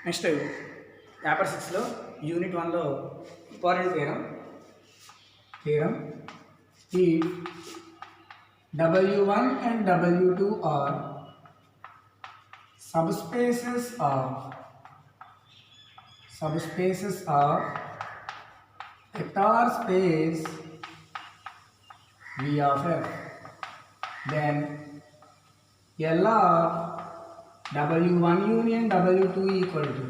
Next paper 6లో unit 1లో important theorem ఈ W1 and W2 are subspaces of vector space V of F. Then L of W1 union W2 equal to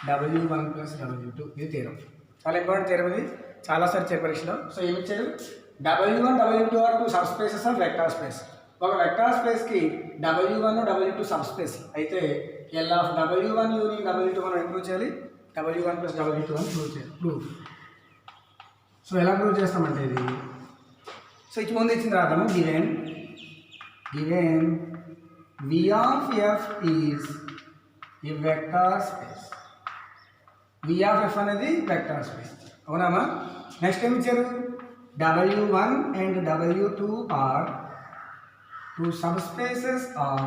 W1 plus W2. ఇది theorem, చాలా important theorem. ఇది చాలాసార్లు చేయ పరీక్షలో. So ఏమి ఇచ్చారు? W1 W2 are two subspaces of vector space. ఒక vector స్పేస్కి W1 W2 సబ్ స్పేస్ అయితే L of W1 union W2 మనం ఇంప్రూవ్ చేయాలి, W1 plus W2 అని ప్రూవ్ చేయాలి. సో ఎలా ప్రూవ్ చేస్తామంటే ఇది సో ఇచ్చి ముందు ఇచ్చిన రాద్దాము. Given V of F is a vector space. V of F అనేది వెక్టార్ స్పేస్, అవునామా? నెక్స్ట్ ఏమి ఇచ్చారు? W1 and W2 are two subspaces of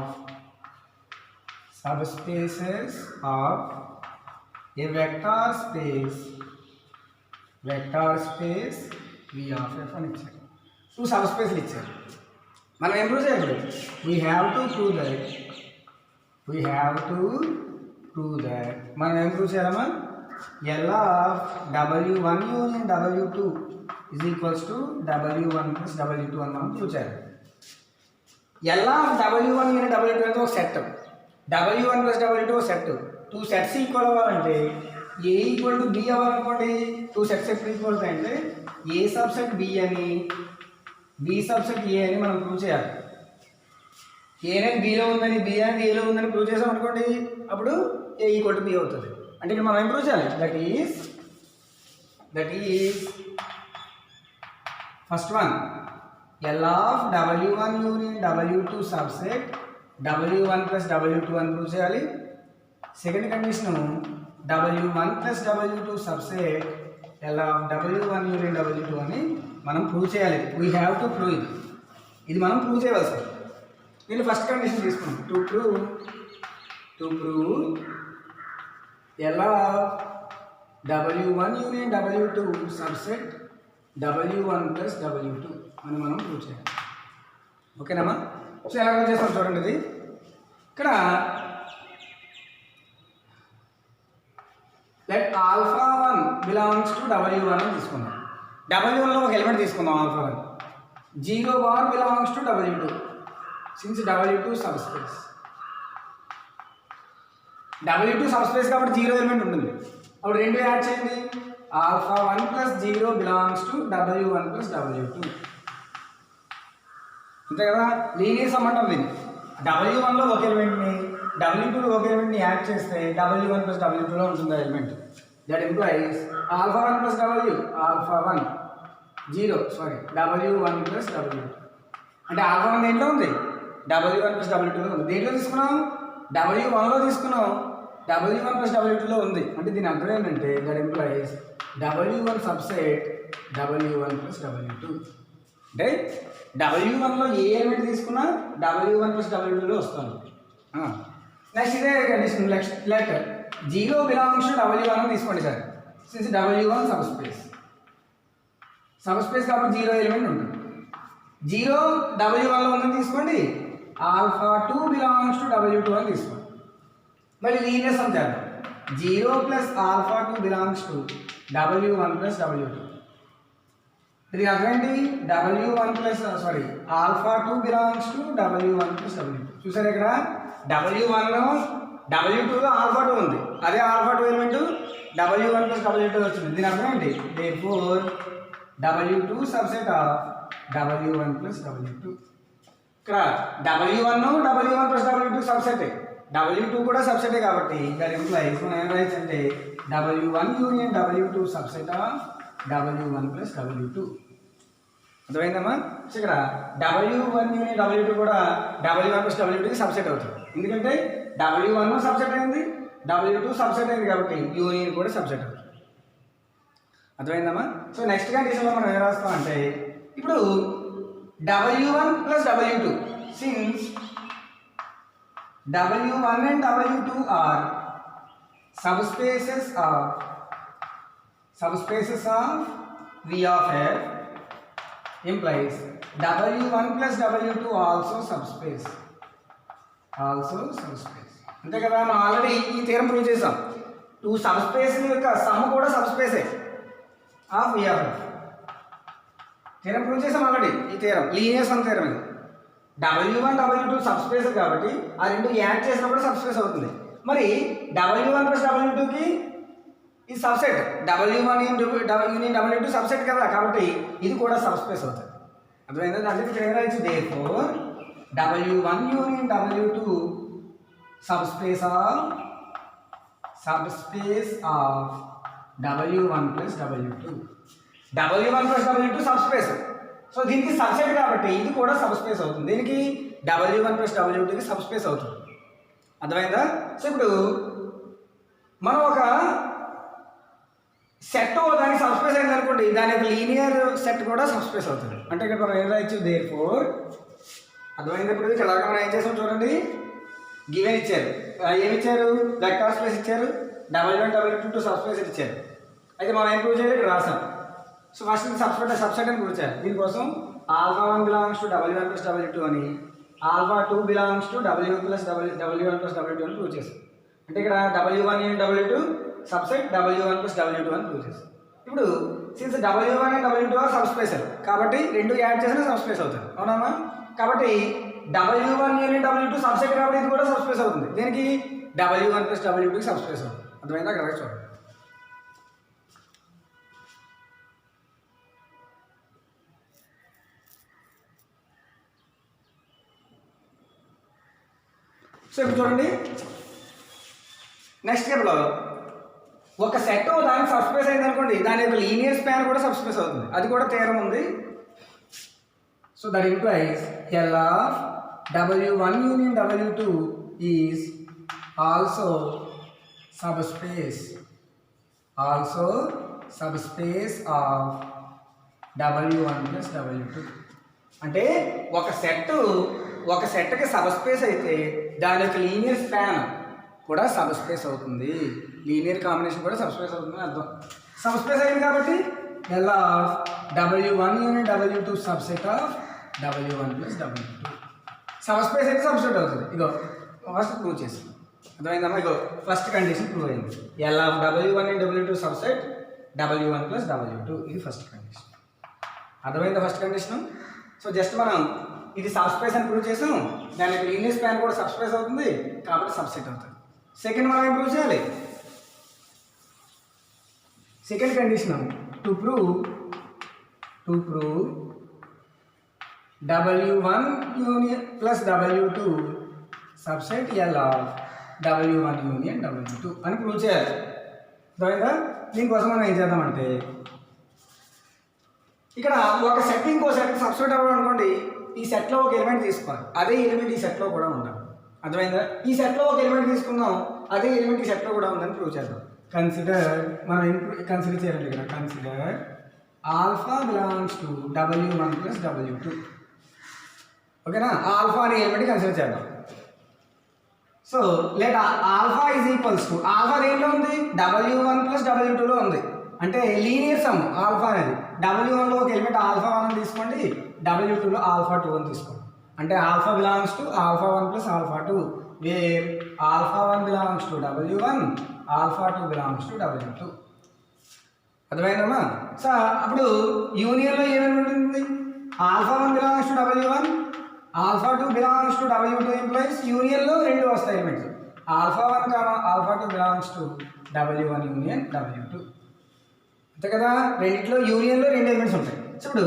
a vector space V of F అని ఇచ్చారు. టూ సబ్ స్పేస్లు ఇచ్చారు. మనం ఏం ప్రూవ్ చేయాలి? We have to prove that మనం ఏం ప్రూవ్ చేయాలమ్మా? L of W1 union W2 is equals to W1 plus W2 అని మనం ప్రూవ్ చేయాలి. L of W1 union W2 అనేది ఒక సెట్, W1 plus W2 ఒక సెట్. టూ సెట్స్ ఈక్వల్ అవ్వాలంటే A ఈక్వల్ టు B అవ్వాలనుకోండి. టూ సెట్స్ ఎప్పుడు ఈక్వల్ అంటే A సబ్సెట్ B అని B సబ్సెట్ A అని మనం ప్రూవ్ చేయాలి. A అనేది Bలో ఉందని B అనేది Aలో ఉందని ప్రూవ్ చేసాం అనుకోండి, అప్పుడు A ఈక్వల్ టు B అవుతుంది. అంటే ఇక్కడ మనం ఏం ప్రూవ్ చేయాలి? That is first one L of W1 union W2 subset W1 plus W2 అని ప్రూవ్ చేయాలి. Second condition W1 plus W2 subset L of W1 union W2 అని మనం ప్రూవ్ చేయాలి. వీ హ్యావ్ టు ప్రూవ్ ఇది మనం prove చేయవలసి. నేను first condition తీసుకున్నాను. To prove L of W1 union W2 subset W1 plus W2 అని మనం ప్రూవ్ చేయాలి. ఓకేనమ్మా? సో ఎలా ప్రూవ్ చేస్తాం చూడండి. ఇది ఇక్కడ let alpha 1 belongs to W1 అని తీసుకుందాం. W1లో ఒక ఎలిమెంట్ తీసుకుందాం alpha 1. 0 bar belongs to W2 since W2 sub space. W2 sub space కాబట్టి 0 ఎలిమెంట్ ఉంటుంది. అప్పుడు రెండు యాడ్ చేయండి. Alpha 1 plus 0 belongs to W1 plus W2. అంతే కదా? లీనియర్ సమ్ అంటాం దీన్ని. W1లో ఒక ఎలిమెంట్ని W2లో ఒక ఎలిమెంట్ని యాడ్ చేస్తే W1 plus W2లో ఉంటుంది element. That implies alpha 1 plus W1 plus W2 అంటే ఆల్ఫా 1 దేంట్లో ఉంది? W1 plus W2లో ఉంది. దేంట్లో తీసుకున్నాం? W1లో తీసుకున్నాం. W1 plus W2లో ఉంది. అంటే దీని అర్థం ఏంటంటే that implies W1 subset W1 plus W2. అంటే W1లో ఏ ఎలిమెంట్ తీసుకున్నా W1 plus W2లో వస్తుంది. నెక్స్ట్ ఇదే condition. Let 0 belongs to W1 అని తీసుకోండి sir. Since W1 sub space కాబట్టి 0 ఎలిమెంట్ ఉంటుంది. 0 W1లో ఉందని తీసుకోండి. ఆల్ఫా 2 బిలాంగ్స్ టు W2 అని తీసుకోండి. మళ్ళీ లీనియర్ సమ్ చేద్దాం. 0 plus alpha 2 belongs to W1 plus W2. ఇది అర్థమేంటి? Alpha 2 belongs to W1 plus W2. చూసారు ఇక్కడ W2లో ఆల్ఫా 2 ఉంది. అదే alpha 2 element W1 plus W2 వచ్చింది. దీని అర్థం ఏంటి? therefore W2 subset of W1 plus W2. ఇక్కడ W1 plus W2 subset, W2 కూడా సబ్సెటే కాబట్టి దాని ఇంప్లైస్ మనం ఏం రాయొచ్చు అంటే W1 union W2 subset of W1 plus W2. అర్థమైందమ్మా? సో ఇక్కడ W1 union W2 కూడా W1 plus W2కి సబ్సెట్ అవుతుంది. ఎందుకంటే W1 సబ్సెట్ అయింది, W2 సబ్సెట్ అయింది కాబట్టి యూనియన్ కూడా సబ్సెట్ అవుతుంది. అర్థమైందమ్మా? సో నెక్స్ట్ కండిషన్లో మనం ఏం రాస్తామంటే ఇప్పుడు W1 plus W2 since W1 and W2 are subspaces of V of f implies W1 plus W2 also subspace. అంతే కదా, మనం ఆల్రెడీ ఈ థియరం ప్రూవ్ చేసాం. 2 సబ్స్పేస్ యొక్క సమ్ కూడా సబ్స్పేసే of V of f. Theorem prove చేసాం ఆల్రెడీ. ఈ థియరం లీనియర్ సమ్ థియరం ఇది. W1 W2 సబ్స్పేస్ కాబట్టి ఆ రెండు యాడ్ చేసినప్పుడు సబ్స్పేస్ అవుతుంది. మరి W1 ప్లస్ W2కి ఈ subset W1 union W2 subset కదా, కాబట్టి ఇది కూడా సబ్స్పేస్ అవుతుంది. అర్థమైందా? దాంట్లో ఇక్కడ ఏమైనా ఇచ్చి therefore W1 union W2 subspace of W1 plus W2. W1 plus W2 subspace. So దీనికి సబ్సెట్ కాబట్టి ఇది కూడా సబ్స్పేస్ అవుతుంది. దీనికి W1 ప్లస్ W2కి సబ్స్పేస్ అవుతుంది. అర్థమైందా? సో ఇప్పుడు మనం ఒక సెట్ దానికి సబ్స్పేస్ అయింది అనుకోండి, దాని యొక్క లీనియర్ సెట్ కూడా సబ్స్పేస్ అవుతుంది. అంటే ఇక్కడ మనం ఏం రాయొచ్చు, therefore. అర్థమైంది? ఇప్పుడు ఇక్కడ దాకా మనం ఏం చేసాం చూడండి, గివెన్ ఇచ్చారు, ఏమి ఇచ్చారు, వెక్టార్ స్పేస్ ఇచ్చారు, W1 W2 సబ్స్పేస్ ఇచ్చారు. అయితే మనం ఏం ప్రూవ్ చేయాలి, ఇక్కడ రాసాం. సో ఫస్ట్ సబ్సెట్ అని ప్రూవ్ చేయాలి. దీనికోసం α1 belongs to W1 plus W2 అని, α2 belongs to W1 plus W1 plus W2 అని ప్రూవ్ చేసాం. అంటే ఇక్కడ W1 union W2 subset W1 plus W2 అని ప్రూవ్ చేసాం. ఇప్పుడు since W1 and W2 are సబ్స్పేసర్ కాబట్టి రెండు యాడ్ చేసినా సబ్స్పేస్ అవుతుంది. అవునమ్మా? కాబట్టి W1 యూనియన్ W2 సబ్సెట్ కాబట్టి ఇది కూడా సబ్స్పేస్ అవుతుంది. దీనికి W1 ప్లస్ W2కి సబ్స్పేస్ అవుతుంది. అర్థమైందా? కరెక్ట్ చూడండి. సో ఇప్పుడు చూడండి, నెక్స్ట్ స్టెప్లో ఒక సెట్ దానికి సబ్స్పేస్ అయింది అనుకోండి, దాని యొక్క లీనియర్ స్పాన్ కూడా సబ్స్పేస్ అవుతుంది. అది కూడా థియరం ఉంది. So that implies L of W1 union W2 is also subspace of W1 plus W2. అంటే ఒక సెట్కి సబ్స్పేస్ అయితే దాని యొక్క లీనియర్ స్పాన్ కూడా సబ్స్పేస్ అవుతుంది. లీనియర్ కాంబినేషన్ కూడా సబ్స్పేస్ అవుతుంది అర్థం. సబ్స్పేస్ అయింది కాబట్టి L of W1 union W2 subset of W1 plus W2. Subspace అయితే సబ్సెట్ అవుతుంది. ఇగో ఫస్ట్ ప్రూవ్ చేసి అర్థమైందమ్మా. ఇగో ఫస్ట్ కండిషన్ ప్రూవ్ అయింది. L of W1 and W2 subset W1 plus W2. ఇది ఫస్ట్ కండిషన్. అర్థమైందా ఫస్ట్ కండిషన్? సో జస్ట్ మనం ఇది subspace అని ప్రూవ్ చేసాం, దాని యొక్క లీనియర్ స్పాన్ కూడా సబ్స్పేస్ అవుతుంది కాబట్టి సబ్సెట్ అవుతుంది. సెకండ్ మనం ఏం ప్రూవ్ చేయాలి, second condition to prove W1 union plus W2 subset L of W1 union W2 అని ప్రూవ్ చేయాలి. అర్థమైందా? దీనికోసం మనం ఏం చేద్దామంటే ఇక్కడ ఒక సెట్ ఇంకో సెట్ సబ్స్టిట్యూట్ అవ్వడం అనుకోండి, ఈ సెట్లో ఒక ఎలిమెంట్ తీసుకోవాలి, అదే ఎలిమెంట్ ఈ సెట్లో కూడా ఉండాలి. అర్థమైందా? ఈ సెట్లో ఒక ఎలిమెంట్ తీసుకుందాం, అదే ఎలిమెంట్ ఈ సెట్లో కూడా ఉందని ప్రూవ్ చేద్దాం. మనం కన్సిడర్ చేయాలి ఇక్కడ, consider alpha belongs to W1 plus W2. ఓకేనా? ఆల్ఫా అనే ఎలిమెంట్ కన్సిడర్ చేద్దాం. So let alpha is equals to, alpha దేంట్లో ఉంది, W1 ప్లస్ W2లో ఉంది. అంటే లీనియర్ సమ్ ఆల్ఫా అనేది, W1లో ఒక ఎలిమెంట్ α1 అని తీసుకోండి, W2లో α2 అని తీసుకోండి. అంటే alpha belongs to α1 plus α2, where α1 belongs to W1, α2 belongs to W2. అర్థమైందమ్మా? సో అప్పుడు యూనియన్లో ఏమేమి ఉంటుంది, α1 belongs to W1, α2 belongs to W2 implies యూనియన్లో రెండు వస్తాయి elements, α1 α2 belongs to W1 union W2. అంతే కదా? రెండింటిలో యూనియన్లో రెండు ఎలిమెంట్స్ ఉంటాయి. సో ఇప్పుడు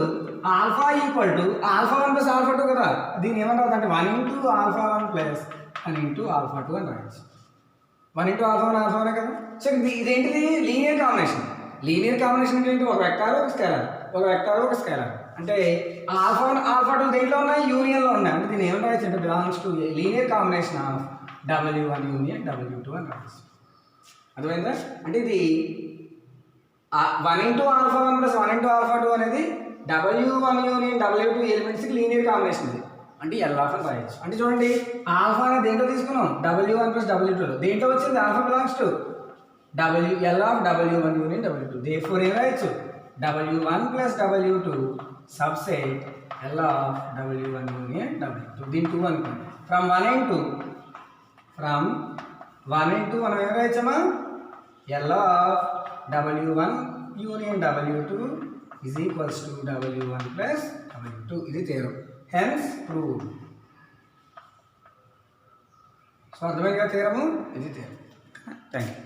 ఆల్ఫా ఈక్వల్ టు α1 ప్లస్ α2 కదా, దీన్ని ఏమంటారు అంటే 1 ఇంటూ α1 ప్లస్ 1 ఇంటూ α2 అని రాయచ్చు. 1 ఇంటూ α1 α1 కదా. సో ఇదేంటిది, లీనియర్ కాంబినేషన్. లీనియర్ కాంబినేషన్ ఏంటి, ఒక వెక్టార్ ఒక స్కేలార్, ఒక వెక్టార్ ఒక స్కేలార్. అంటే α1 α2 దేంట్లో ఉన్నాయి, యూనియన్లో ఉన్నాయి. అంటే దీన్ని ఏమని రాయచ్చు అంటే belongs to linear combination of W1 union W2 అని రాయచ్చు. అర్థమైందా? అంటే ఇది 1 ఇంటూ α1 ప్లస్ 1 ఇంటూ α2 అనేది W1 union W2 ఎలిమెంట్స్కి linear combination ఇది. అంటే L ఆఫ్ అని రాయొచ్చు. అంటే చూడండి, ఆల్ఫా అనేది దేంట్లో తీసుకున్నాం, W1 ప్లస్ W2లో. దేంట్లో వచ్చింది, alpha belongs to L of W1 union W2. Therefore ఏం రాయొచ్చు W1 plus W2 subset L of W1 union W2. దీని 2 అనుకోండి. From 1 and 2 మనం ఏం రాయొచ్చమ్మా L of W1 union W2 is equals to W1 plus W2. ఇది theorem. Hence proved. So అర్థమైందిగా థియరము ఇది theorem. Thank you.